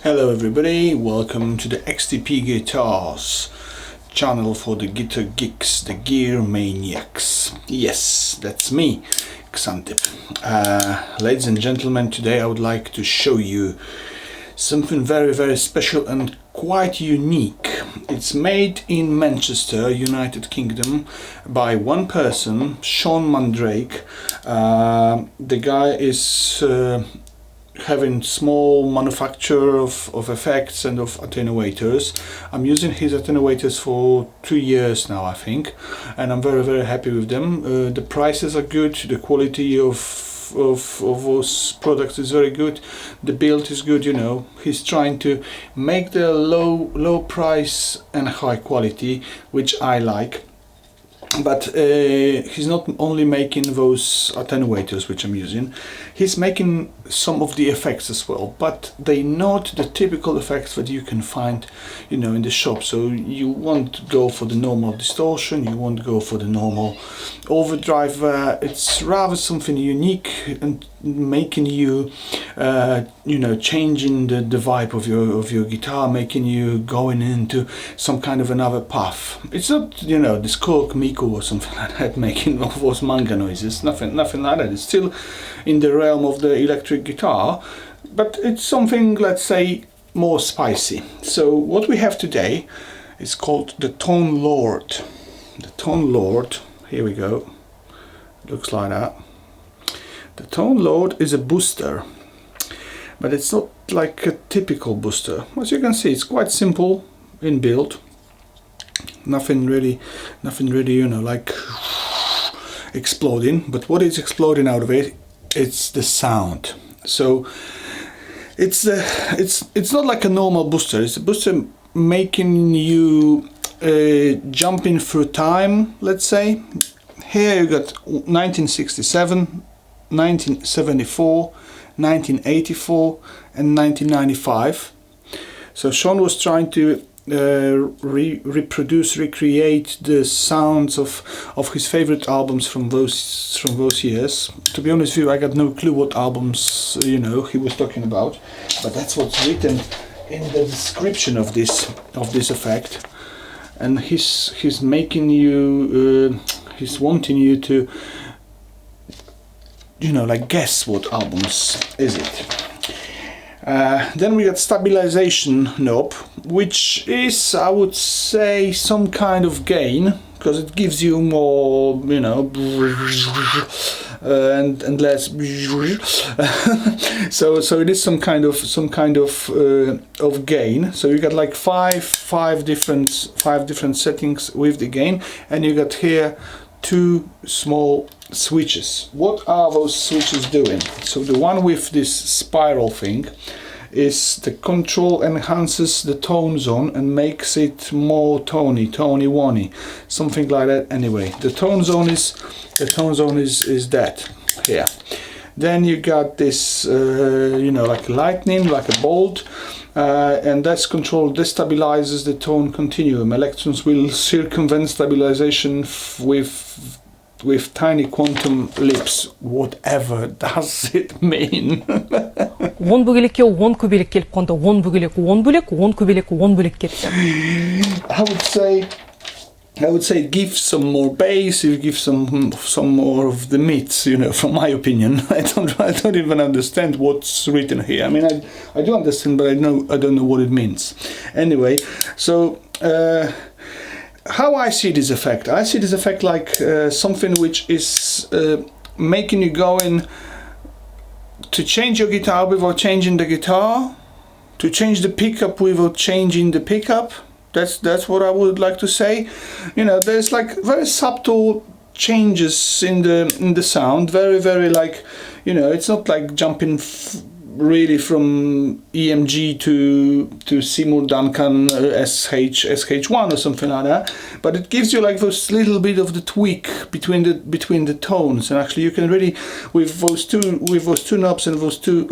Hello everybody, welcome to the XTP Guitars channel for the guitar geeks, the gear maniacs. Yes, that's me, Xantip. Ladies and gentlemen, today I would like to show you something very special and quite unique. It's made in Manchester, United Kingdom, by one person, Sean Mandrake. The guy is having small manufacture of effects and of attenuators. I'm using his attenuators for 2 years now, I think, and I'm very happy with them. The prices are good, the quality of those products is very good, the build is good, you know. He's trying to make the low price and high quality, which I like. But he's not only making those attenuators which I'm using, he's making some of the effects as well, but they're not the typical effects that you can find, you know, in the shop. So you won't go for the normal distortion, you won't go for the normal overdrive. It's rather something unique and making you, you know, changing the vibe of your guitar, making you going into some kind of another path. It's not, you know, this Korg Miku or something like that, making all those manga noises. Nothing like that. It's still in the realm of the electric guitar, but it's something, let's say, more spicy. So what we have today is called the Tone Lord. The Tone Lord. Here we go. Looks like that. The Tone Lord is a booster, but it's not like a typical booster. As you can see, it's quite simple in build. Nothing really, you know, like exploding. But what is exploding out of it? It's the sound. So it's not like a normal booster. It's a booster making you jumping through time. Let's say here you got 1967, 1974, 1984, and 1995. So Sean was trying to recreate the sounds of his favorite albums from those years. To be honest with you, I got no clue what albums, you know, he was talking about, but that's what's written in the description of this effect. And he's making you, he's wanting you to, you know, like guess what albums is it. Then we got stabilization knob, which is, I would say, some kind of gain, because it gives you more, you know, and less. so it is some kind of gain. So you got like five different settings with the gain, and you got here 2 small switches. What are those switches doing? So the one with this spiral thing is the control enhances the tone zone and makes it more tony-wony, something like that. Anyway, the tone zone is that here. Then you got this you know, like lightning, like a bolt, and that's control destabilizes the tone continuum. Electrons will circumvent stabilization with tiny quantum leaps. Whatever does it mean? 10 бөгелекке 10 көбелек келіп қонды. 10 бөгелек 10 бөлек, 10 көбелек 10 бөлек кетті. I would say give some more bass, you give some more of the meats, you know, from my opinion. I don't even understand what's written here. I mean, I do understand, but I don't know what it means. Anyway, so how I see this effect? I see this effect like something which is making you go in to change your guitar without changing the guitar, to change the pickup without changing the pickup. That's what I would like to say. You know, there's like very subtle changes in the sound, very like, you know, it's not like jumping really from EMG to Seymour Duncan SH1 or something like that, but it gives you like those little bit of the tweak between the tones. And actually you can really, with those two knobs and those two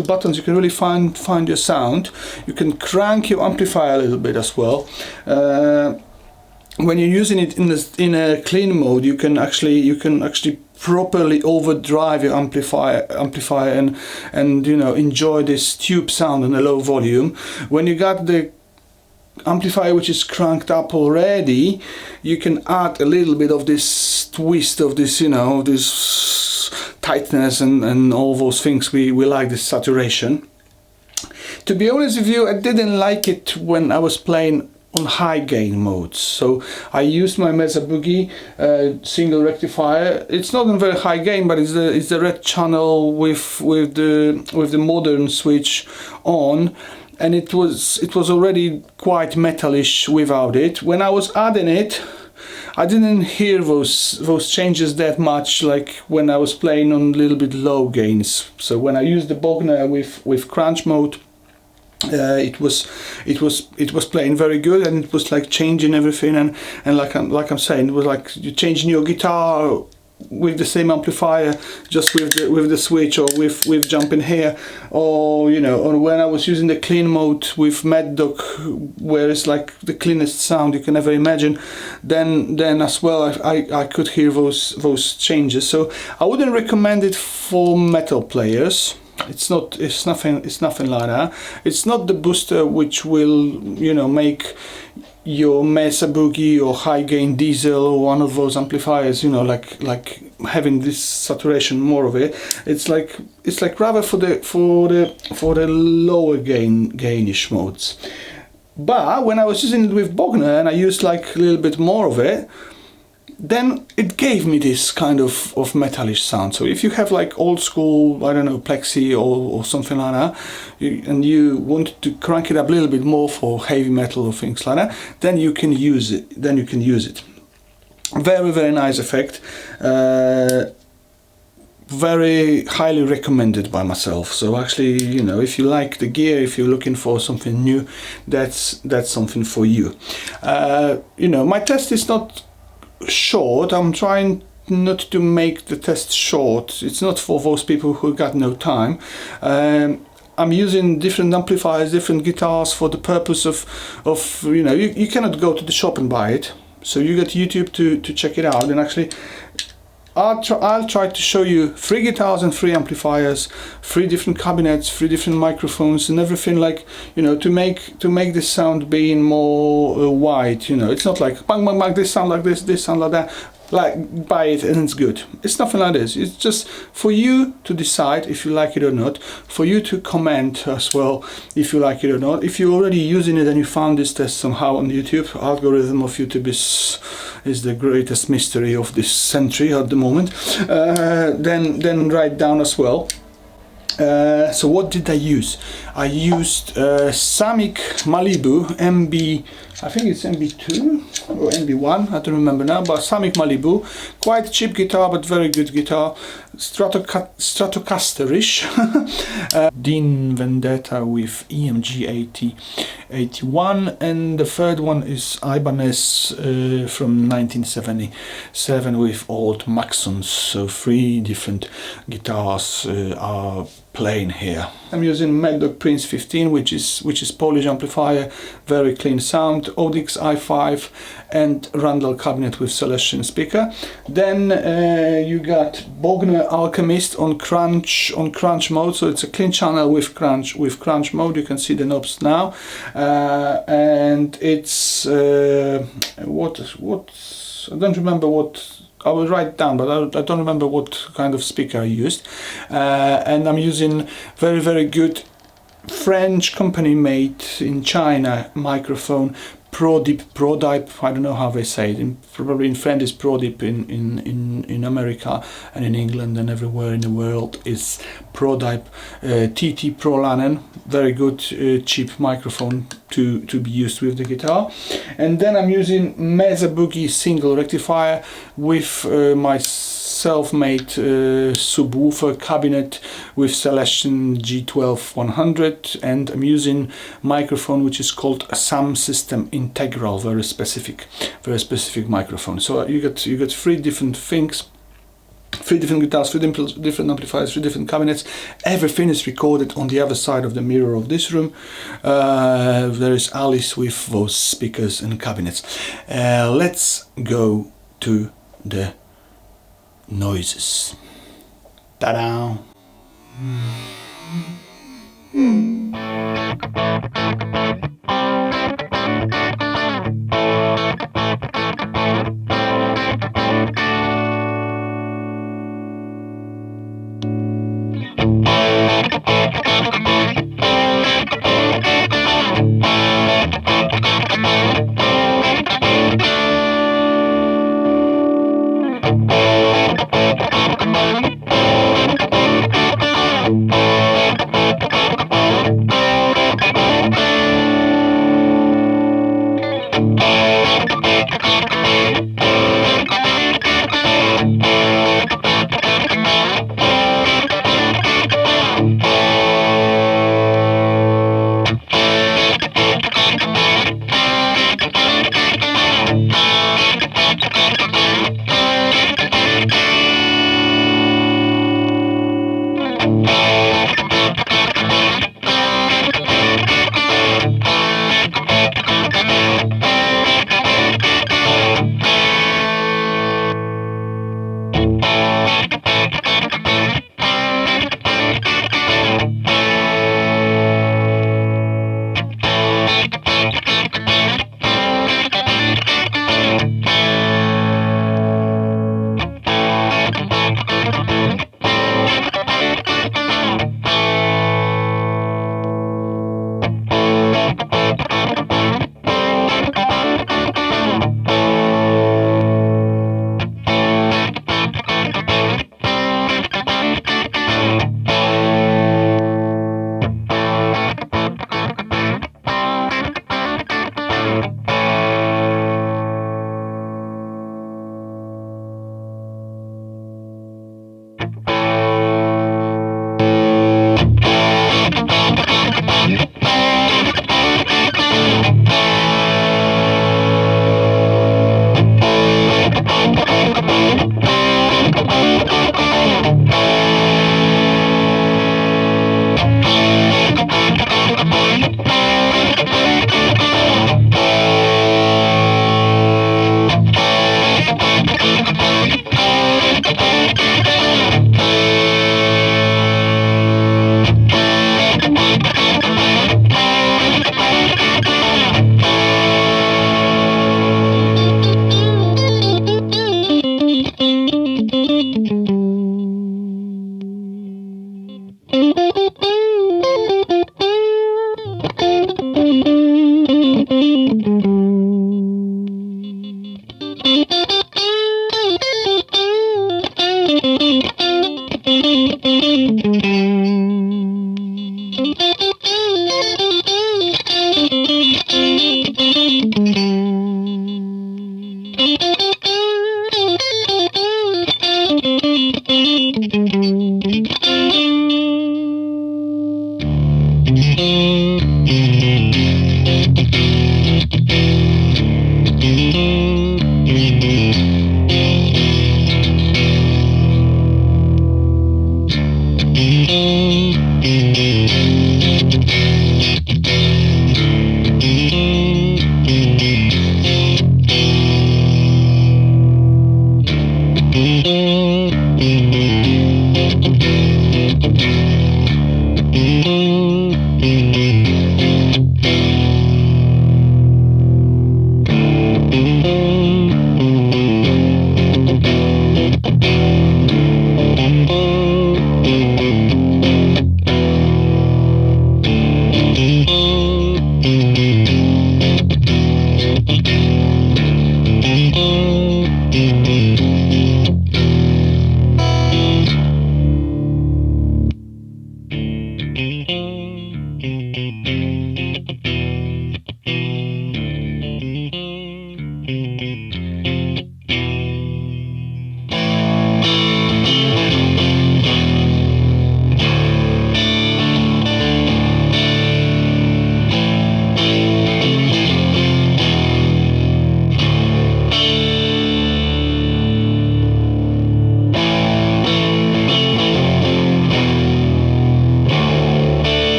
buttons, you can really find your sound. You can crank your amplifier a little bit as well. When you're using it in a clean mode, you can actually properly overdrive your amplifier and you know, enjoy this tube sound on a low volume. When you got the amplifier which is cranked up already, you can add a little bit of this twist, of this, you know, this tightness and all those things. We like this saturation. To be honest with you, I didn't like it when I was playing on high gain modes, so I used my Mesa Boogie single rectifier. It's not on very high gain, but it's the red channel with the modern switch on, and it was already quite metalish without it. When I was adding it, I didn't hear those changes that much, like when I was playing on a little bit low gains. So when I used the Bogner with crunch mode, it was playing very good, and it was like changing everything, and like I'm saying, it was like you're changing your guitar with the same amplifier, just with the switch, or with jumping here, or you know, or when I was using the clean mode with Mad Dog, where it's like the cleanest sound you can ever imagine, then as well I could hear those changes. So I wouldn't recommend it for metal players. It's nothing like that. It's not the booster which will, you know, make your Mesa Boogie or high gain diesel or one of those amplifiers, you know, like having this saturation, more of it. It's like rather for the lower gainish modes. But when I was using it with Bogner and I used like a little bit more of it, then it gave me this kind of metallish sound. So if you have like old school, I don't know, Plexi or something like that, and you want to crank it up a little bit more for heavy metal or things like that, then you can use it. Very, very nice effect. Very highly recommended by myself. So actually, you know, if you like the gear, if you're looking for something new, that's something for you. You know, my test is not short. I'm trying not to make the test short. It's not for those people who got no time. I'm using different amplifiers, different guitars for the purpose of you know, you cannot go to the shop and buy it, so you got YouTube to check it out. And actually I'll try to show you 3 guitars and 3 amplifiers, 3 different cabinets, 3 different microphones and everything, like, you know, to make this sound being more wide. You know, it's not like bang bang bang, this sound like this sound like that, like buy it and it's good. It's nothing like this. It's just for you to decide if you like it or not, for you to comment as well if you like it or not. If you're already using it and you found this test somehow on YouTube, algorithm of YouTube is the greatest mystery of this century at the moment, then write down as well. So what did I use? I used Samick Malibu MB, I think it's MB2 or MB1, I don't remember now, but Samick Malibu, quite cheap guitar but very good guitar, Stratocaster-ish. Dean Vendetta with EMG 8081, and the third one is Ibanez from 1977 with old Maxons. So 3 different guitars are playing here. I'm using Mad Dog Prince 15, which is Polish amplifier, very clean sound, Audix i5 and Randall cabinet with Celestian speaker. Then you got Bogner Alchemist on crunch mode, so it's a clean channel with crunch mode. You can see the knobs now, and it's what I don't remember what. I will write down, but I don't remember what kind of speaker I used. And I'm using very, very good French company made in China microphone, Prodip, I don't know how they say it. Probably in French is Prodip, in America and in England and everywhere in the world is Prodip. TT Prolanen, very good cheap microphone to be used with the guitar. And then I'm using Mesa Boogie single rectifier with my self-made subwoofer cabinet with Celestian G12-100, and I'm using microphone which is called a Sam System Integral, very specific microphone. So you got 3 different things, 3 different guitars, 3 different amplifiers, 3 different cabinets. Everything is recorded on the other side of the mirror of this room. There is Alice with those speakers and cabinets. Let's go to the noises. Ta-da!